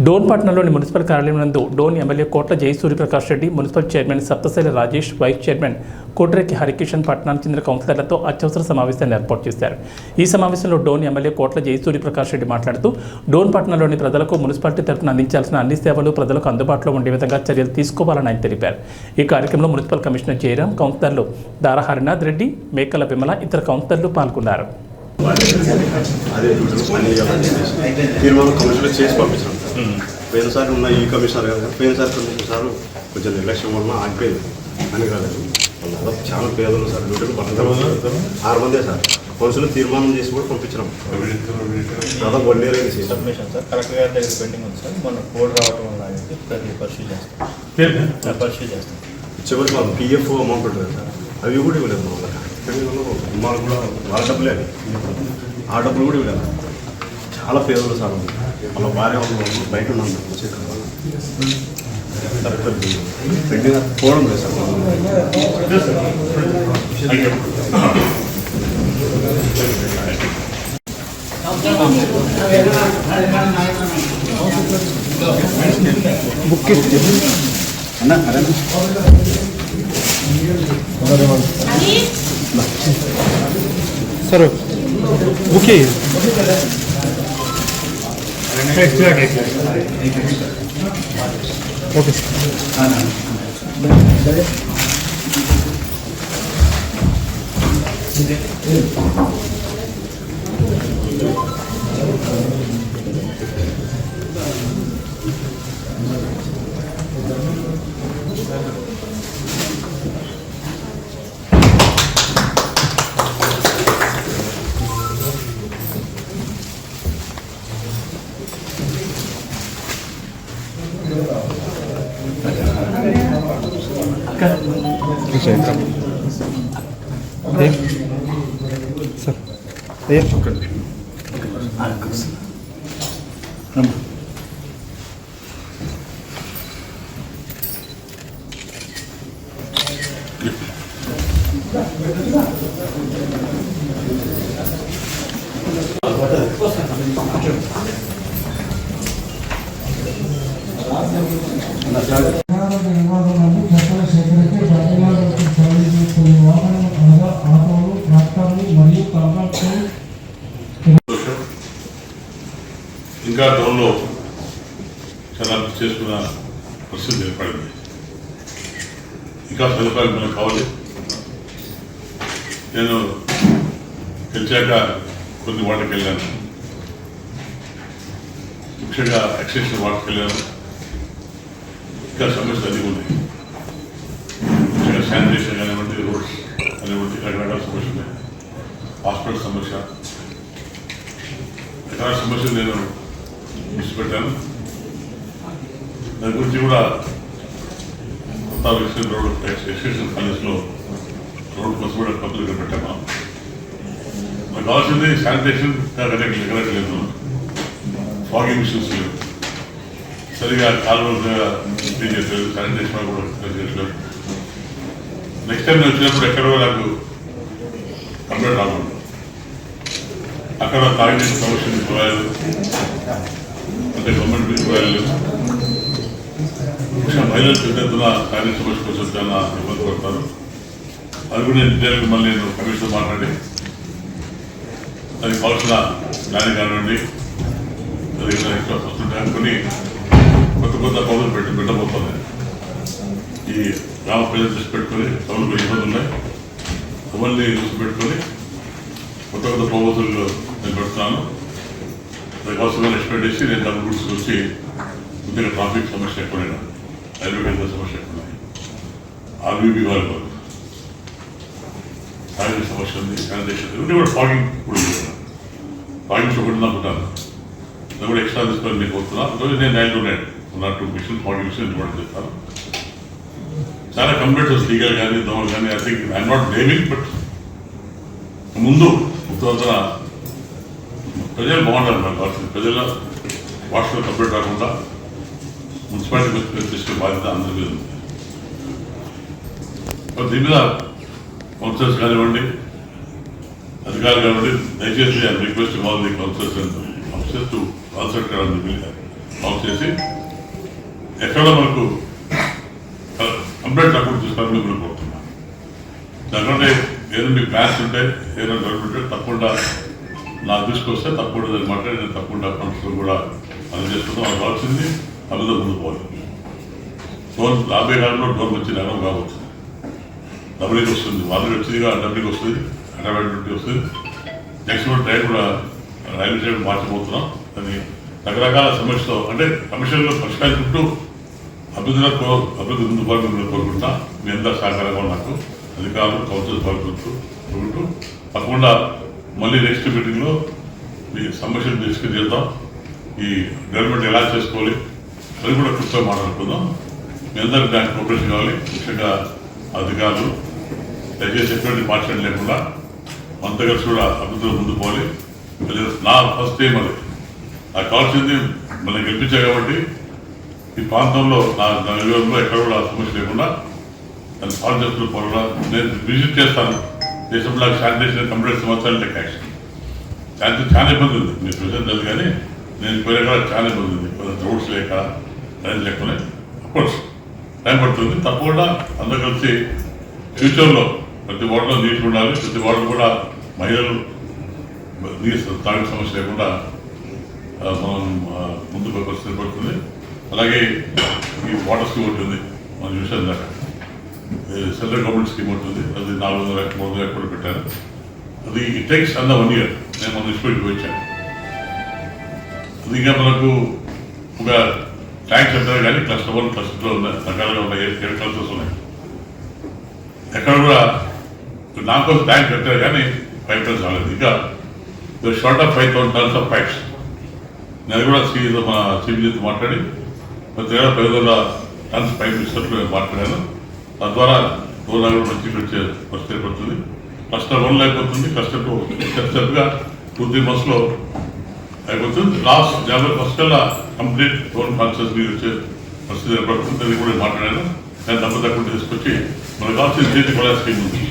డోన్ పట్టణంలోని మున్సిపల్ కార్యాలయం నందు Dhone MLA Kotla Jai Suryaprakash Reddy, municipal chairman Saptashaila Rajesh, vice chairman Kotrekki Harikishan పట్టణానికి చెందిన కౌన్సిలర్లతో అత్యవసర సమావేశాన్ని ఏర్పాటు చేశారు. ఈ సమావేశంలో డోన్ ఎమ్మెల్యే కోట్ల జై సూర్యప్రకాష్ రెడ్డి మాట్లాడుతూ డోన్ పట్టణంలోని ప్రజలకు మున్సిపాలిటీ తరఫున అందించాల్సిన అన్ని సేవలు ప్రజలకు అందుబాటులో ఉండే విధంగా చర్యలు తీసుకోవాలని ఆయన తెలిపారు. ఈ కార్యక్రమంలో మున్సిపల్ కమిషనర్ జయరాం, కౌన్సిలర్లు దారా హరినాథ్ రెడ్డి, మేకల విమల, ఇతర కౌన్సిలర్లు పాల్గొన్నారు. తీర్మానం కమిషన్లో చేసి పంపించాం. పోయినసారి ఉన్న ఈ కమిషనర్ కదా, పోయినసారి కమిషనర్ సార్ కొంచెం నిర్లక్ష్యం వలన ఆగిపోయింది అని కాలేదు. వాళ్ళ చాలా పేదలు సార్, డ్యూటీలు 6 మందే సార్. కౌన్సిల్ తీర్మానం చేసి కూడా పంపించినాం. దాదాపు 1 year అయింది సబ్మిషన్ సార్. కలెక్టర్ గారి దగ్గర పెండింగ్ ఉంది సార్. మన కోడ్ రావడం వల్ల పర్సూ చేస్తాం. చివరికి వాళ్ళు PF అమౌంట్ ఉంటుంది సార్, అవి కూడా ఇవ్వలేదు. వాళ్ళకి కూడా వాళ్ళ డబ్బులే, ఆ డబ్బులు కూడా ఇవ్వలేదు. చాలా పేదలు సార్. వాళ్ళ భార్య వాళ్ళు బయట ఉన్నాం పెండింగ్ పోవడం లేదు sir. Book sir bouquet okay ఇంకా డౌన్లో చాలా చేసుకున్న పరిస్థితి ఏర్పడింది. ఇంకా సదుపాయాలు మనకు కావాలి. నేను గెలిచాక కొన్ని వాటికి వెళ్ళాను, ముఖ్యంగా ఎక్స్టెన్షన్ వాటికి వెళ్ళాను. ఇంకా సమస్యలు అన్నీ ఉన్నాయి. ముఖ్యంగా శానిటేషన్ కానివ్వండి, రోడ్స్ కానివ్వండి, రకరకాల సమస్యలు ఉన్నాయి. హాస్పిటల్ సమస్య, రకరకాల సమస్యలు నేను పెట్టాను. దాని గురించి కూడా కొత్త ఎక్స్టెన్షన్ రోడ్ ఎక్స్టెన్షన్ కాలేజ్లో రోడ్ కోసం కూడా పబ్లిక్గా పెట్టాము. మనకు కావాల్సింది శానిటేషన్ ఎక్కడలేదు, ఫాగింగ్ మిషన్స్ లేవు, సరిగా కాలువలు క్లీన్ చేయలేదు, శానిటేషన్ కూడా చేయట్లేదు. నెక్స్ట్ టైం నేను వచ్చినప్పుడు ఎక్కడో నాకు కంప్లైంట్ రాకూడదు. అక్కడ తాగిన సమస్యలు పోయాలి, అంటే గవర్నమెంట్ మీకు పోయాలి. మహిళలు పెద్ద ఎత్తున తాగిన సమస్య కోసం చాలా ఇబ్బంది పడతారు. అది కూడా నేను డీటెయిల్గా మళ్ళీ నేను కమిషన్తో మాట్లాడి దానికి కావాల్సిన ప్లానింగ్ కానివ్వండి, అది వస్తుంటే అనుకుని కొత్త పౌరులు పెట్టబోతుంది. ఈ గ్రామ ప్రజలు దృష్టి పెట్టుకొని టౌన్లో ఇబ్బందులు ఉన్నాయి, అవన్నీ దృష్టి పెట్టుకొని కొత్త ప్రపోజల్ నేను పెడుతున్నాను. దానికి అవసరమైన ఎక్స్పెక్ట్ చేసి నేను దాని గురించి వచ్చి ముఖ్యంగా ట్రాఫిక్ సమస్య ఎక్కువైనా, రైల్వే సమస్య ఎక్కువన్నాయి, ఆర్బీబీ వాళ్ళు తాగిన సమస్య ఉంది, శానిటేషన్ ఇవన్నీ కూడా ఫాగింగ్ కూడా ఒకటి అనుకుంటాను. అది కూడా ఎక్స్ట్రా తీసుకొని నేను పోతున్నాను. అందులో నేను 9 మిషన్ ఫాగింగ్ మిషన్ ఇంప్లిమెంట్ చేస్తాను. చాలా కంప్లైంట్స్ లీగల్ కానీ దోమలు కానీ I think I'm not blaming, but ముందు ఉత్తర ప్రజలు బాగుండాలి. నాకు కావాల్సింది ప్రజల వాట్స్లో కంప్లైంట్ రాకుండా మున్సిపాలిటీ తీసుకునే బాధ్యత అందరి మీద ఉంది. దీని మీద కౌన్సిలర్స్ కానివ్వండి, అధికారులు కానివ్వండి, దయచేసి I am request all the councillors and officers to also off చేసి ఎక్కడ మనకు కంప్లీట్ అకౌంట్ తీసుకోవాలని మీరు కోరుతున్నాను. ఎందుకంటే ఏదో మీకు ప్లాన్స్ ఉంటే ఏదైనా గవర్నమెంట్ తప్పకుండా నా దృష్టికి వస్తే తప్పకుండా దాన్ని మాట్లాడి నేను తప్పకుండా అకౌంట్స్ కూడా అందజేసుకుందాం. అది కావాల్సింది అభివృద్ధి ముందు పోవాలి. డోన్ రాబోయే కాలంలో డోన్ వచ్చి నెలం కావచ్చు, డబ్బులకి వస్తుంది, వాళ్ళకి వచ్చిందిగా డబ్బులకి వస్తుంది, అడ్వాంటేజ్ వస్తుంది. నెక్స్ట్ కూడా ట్రైన్ కూడా రైల్వే స్టేషన్ మార్చిపోతున్నాం. దాన్ని రకరకాల సమస్యతో అంటే కమిషన్లో పరిష్కరించుకుంటూ అభివృద్ధి ముందు పాల్గొని కోరుకుంటా. మీ అందరూ సహకారంగా నాకు అధికారులు కౌన్సిల్ పాల్గొంటూ తప్పకుండా మళ్ళీ నెక్స్ట్ మీటింగ్లో మీ సమస్యలు తీసుకుని చేద్దాం. ఈ గవర్నమెంట్ ఎలా చేసుకోవాలి అది కూడా కూర్చొని మాట్లాడుకుందాం. మీ అందరికీ దానికి కోఆపరేషన్ కావాలి. ముఖ్యంగా అధికారులు దయచేసి ఎటువంటి మార్చడం లేకుండా అంత కలిసి కూడా అభివృద్ధిలో ముందు పోవాలి. నా ఫస్ట్ టైం అది నాకు కావాల్సింది మనం గెలిపించా కాబట్టి ఈ ప్రాంతంలో నా నియోజకవర్గంలో ఎక్కడ కూడా సమస్య లేకుండా దాన్ని సాల్వ్ చేస్తున్న పోరా. నేను విజిట్ చేస్తాను. దేశంలో శానిటేషన్ కంప్లీట్ సంవత్సరాలు టెక్ యాక్షన్ దాంతో చాలా ఇబ్బంది ఉంది. మీరు ప్రెసిడెంట్ లేదు కానీ నేను పోయినా చాలా ఇబ్బంది ఉంది. రోడ్స్ లేక రైలు లేకనే అఫ్కోర్స్ టైం పడుతుంది. తప్పకుండా అందరూ కలిసి ఫ్యూచర్లో ప్రతి వార్డులో నీటి ఉండాలి. ప్రతి వార్డు కూడా మహిళలు నీరు తాగే సమస్య లేకుండా మనం ముందుకు పరిస్థితి పడుతుంది. అలాగే ఈ వాటర్ స్కీమ్ ఉంటుంది మనం చూసాం దాకా సెంట్రల్ గవర్నమెంట్ స్కీమ్ ఉంటుంది. అది 400 కూడా పెట్టారు. అది ఇట్ టేక్స్ అంద 1 year. నేను మన ఇన్స్టిట్యూట్కి వచ్చాను. అది ఇంకా మనకు ఒక ట్యాంక్స్ అంటారు కానీ క్లస్టర్ 1 క్లస్టర్ 2 ఉన్నాయి, రకాలుగా ఉన్నాయి, 7 క్లస్టర్స్ ఉన్నాయి. ఎక్కడ కూడా నాకు ట్యాంక్ పెట్టారు కానీ పైప్ లైన్స్ రాలేదు. ఇంకా short of 5,000 tons of pipes. నేను కూడా మా సిబిజీతో మాట్లాడి 5,000 tons పైప్ ఇస్తున్నట్లు మాట్లాడాను. తద్వారా రోజుగా కూడా మంచి వచ్చే పరిస్థితి ఏర్పడుతుంది. క్లస్టర్ 1 అయిపోతుంది, క్లస్టర్ 2 స్టెప్గా 2-3 monthsలో అయిపోతుంది. లాస్ట్ జనవరి 1st కల్లా కంప్లీట్ టోన్ కాన్షియస్ మీరు వచ్చే పరిస్థితి ఏర్పడుతుంది. అది కూడా మాట్లాడాను. నేను డబ్బు తక్కువ తీసుకొచ్చి మనకు కావాల్సిన చేతి కూడా స్కీమ్ ఉంది.